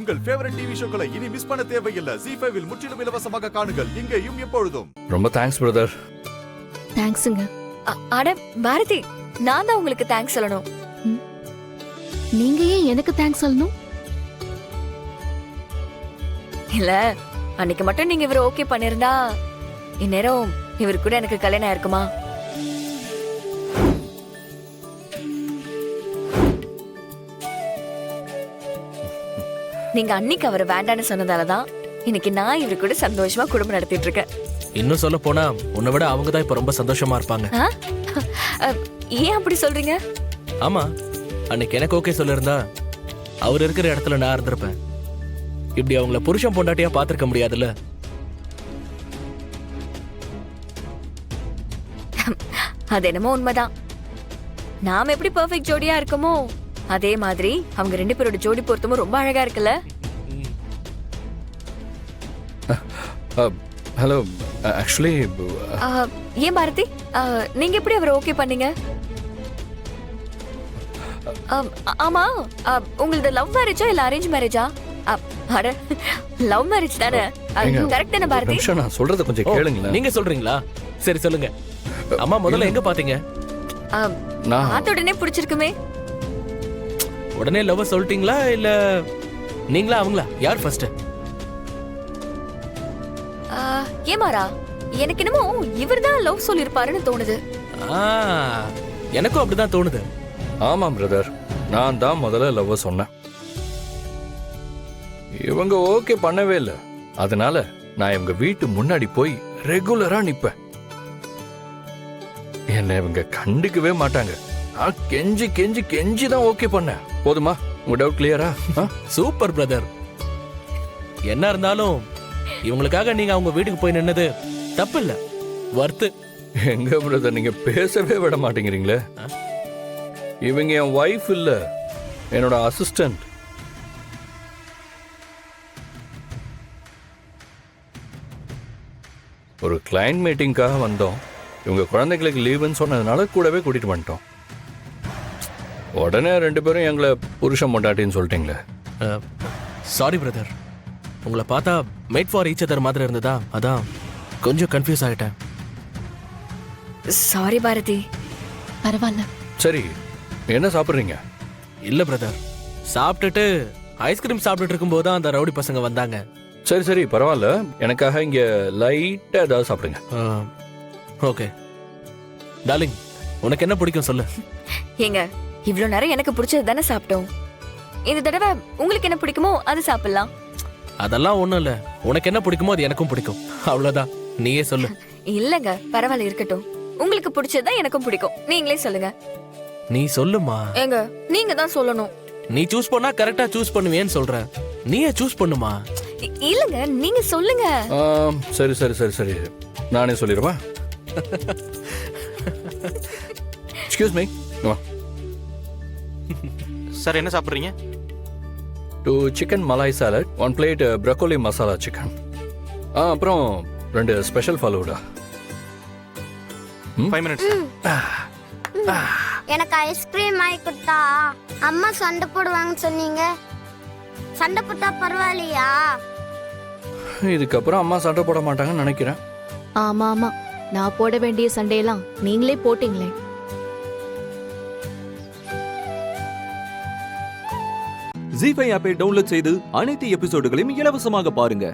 உங்கள் favourite TV ஷோக்களை இனி miss பண்ண தேவையில்லை. ZEE5 இல் முற்றிலும் இலவசமாக காணுங்கள், இங்கேயும் எப்பொழுதும். ரொம்ப தேங்க்ஸ் பிரதர். தேங்க்ஸுங்க. அட பாரதி, நான் தான் உங்களுக்கு தேங்க்ஸ் சொல்லணும். நீங்க ஏன் எனக்கு தேங்க்ஸ் சொல்லணும்? இல்ல, அன்னைக்கு மட்டும் நீங்க இவரை ஓகே பண்ணிருந்தா இந்நேரம் இவர் கூட எனக்கு கல்யாணம் ஆயிருக்குமா? நீங்க அன்னைக்கு அவர் வேண்டான்னு சொன்னதாலதான் இன்னைக்கு நான் இவரு கூட சந்தோஷமா குடும்பம் நடத்திட்டு இருக்கேன். இன்னும் சொல்ல போனா உன்னை விட அவங்க தான் இப்ப ரொம்ப சந்தோஷமா இருப்பாங்க. ஏன் அப்படி சொல்றீங்க? ஆமா, அன்னைக்கு எனக்கு ஓகே சொல்லிருந்தா அவர் இருக்கிற இடத்துல நான் இருந்திருப்பேன். இப்படி அவங்கள புருஷன் பொண்டாட்டியா பாத்திருக்க முடியாதுல்ல. அது என்னமோ உண்மைதான். நாம எப்படி பெர்ஃபெக்ட் ஜோடியா இருக்கோமோ அதே மாதிரி அவங்க ரெண்டு பேரோட ஜோடி பொருத்தமும் ரொம்ப அழகா இருக்குல்ல. ஹலோ, ஆக்சுவலி ஏன் பாரதி, நீங்க எப்படி அவரை ஓகே பண்ணீங்க? ஆமா, உங்களது லவ் மேரேஜா இல்ல அரேஞ்ச் மேரேஜா? அட, லவ் மேரேஜ் தானே. கரெக்ட் தானே பாரதி? நான் சொல்றத கொஞ்சம் கேளுங்களேன். நீங்க சொல்றீங்களா? சரி சொல்லுங்க. அம்மா முதல்ல எங்க பாத்தீங்க? பார்த்த உடனே பிடிச்சிருக்குமே. உடனே லவ் சொல்லிட்டீங்களா இல்ல நீங்களா அவங்களா? யார் ஃபர்ஸ்ட்? ஏமாரா, எனக்கு என்னமோ இவர்தான் லவ் சொல்லிருப்பாருன்னு தோணுது. எனக்கும் அப்படிதான் தோணுது. ஆமாம் பிரதர், நான் தான் முதல்ல லவ் சொன்னேன். இவங்க ஓகே பண்ணவே இல்லை. அதனால நான் இவங்க வீட்டு முன்னாடி போய் ரெகுலரா நிப்பேன். என்ன இவங்க கண்டுக்கவே மாட்டாங்க. நான் கெஞ்சி கெஞ்சி கெஞ்சி தான் ஓகே பண்ணேன். போதுமா? உங்க டவுட் கிளியரா? Super brother. என்ன இருந்தாலும் இவங்களுக்காக நீங்க அவங்க வீட்டுக்கு போய் நின்னது தப்பு இல்ல, வர்த்து. எங்க பிரதர், நீங்க பேசவே விட மாட்டேங்கிறீங்களே. இவங்க என் வைஃப் இல்ல, என்னோட அசிஸ்டன்ட். ஒரு கிளையண்ட் மீட்டிங்காக வந்தோம். இவங்க குழந்தைங்களுக்கு லீவுன்னு சொன்னதுனால கூடவே கூட்டிட்டு வந்துட்டோம். உடனே ரெண்டு பேரும் எங்களை புருஷன் பொண்டாட்டின்னு சொல்லிட்டீங்களே. சாரி பிரதர், உங்களை பார்த்தா மேட் ஃபார் ஈச் அதர் மாதிரி இருந்ததா, அதான் கொஞ்சம் கன்ஃபியூஸ் ஆகிட்டேன். சாரி பாரதி. பரவாயில்ல. சரி, என்ன சாப்பிட்றீங்க? இல்ல பிரதர், சாப்பிட்டுட்டு ஐஸ்கிரீம் சாப்பிட்டுட்டு இருக்கும்போது தான் அந்த ரவுடி பசங்க வந்தாங்க. சரி சரி, பரவாயில்ல. எனக்காக இங்க லைட்டா ஏதாவது சாப்பிடுங்க. ஓகே டார்லிங், உனக்கு என்ன பிடிக்கும் சொல்லு. ஏங்க, இவ்வளவு நேரம் எனக்கு பிடிச்சது தானே சாப்பிட்டோம். இந்த தடவை உங்களுக்கு என்ன பிடிக்குமோ அது சாப்பிடலாம். அதெல்லாம் ஒண்ணும் இல்ல, உனக்கு என்ன பிடிக்குமோ அது எனக்கும் பிடிக்கும், அவ்வளவுதான். நீயே சொல்லு. இல்லங்க, பரவாயில்ல, இருக்கட்டும். உங்களுக்கு பிடிச்சதுதான் எனக்கும் பிடிக்கும், நீங்களே சொல்லுங்க. நீ சொல்லுமா. ஏங்க, நீங்க தான் சொல்லணும். நீ சூஸ் பண்ணா கரெக்டா சூஸ் பண்ணுவேன்னு சொல்ற, நீயே சூஸ் பண்ணுமா. இல்லங்க, நீங்க சொல்லுங்க. சரி சரி சரி சரி, நானே சொல்லிடுவா. Excuse me. சார், என்ன சாப்பிட்றீங்க? 2 chicken malai salad, 1 plate broccoli masala chicken, அப்புறம் 2 ஸ்பெஷல் ஃபலூடா. 5 மினிட்ஸ். எனக்கு ஐஸ்கிரீம் வாங்கி கொடுத்தா அம்மா சண்டை போடுவாங்கன்னு சொன்னீங்க. சண்டை போட்டா பரவாயில்லையா? இதுக்கப்புறம் அம்மா சண்டை போட மாட்டாங்கன்னு நினைக்கிறேன். ஆமா ஆமா, நான் போட வேண்டிய சண்டையெல்லாம் நீங்களே போட்டீங்களே. ZEE5 ஆப்பை டவுன்லோட் செய்து அனைத்து எபிசோடுகளையும் இலவசமாக பாருங்க.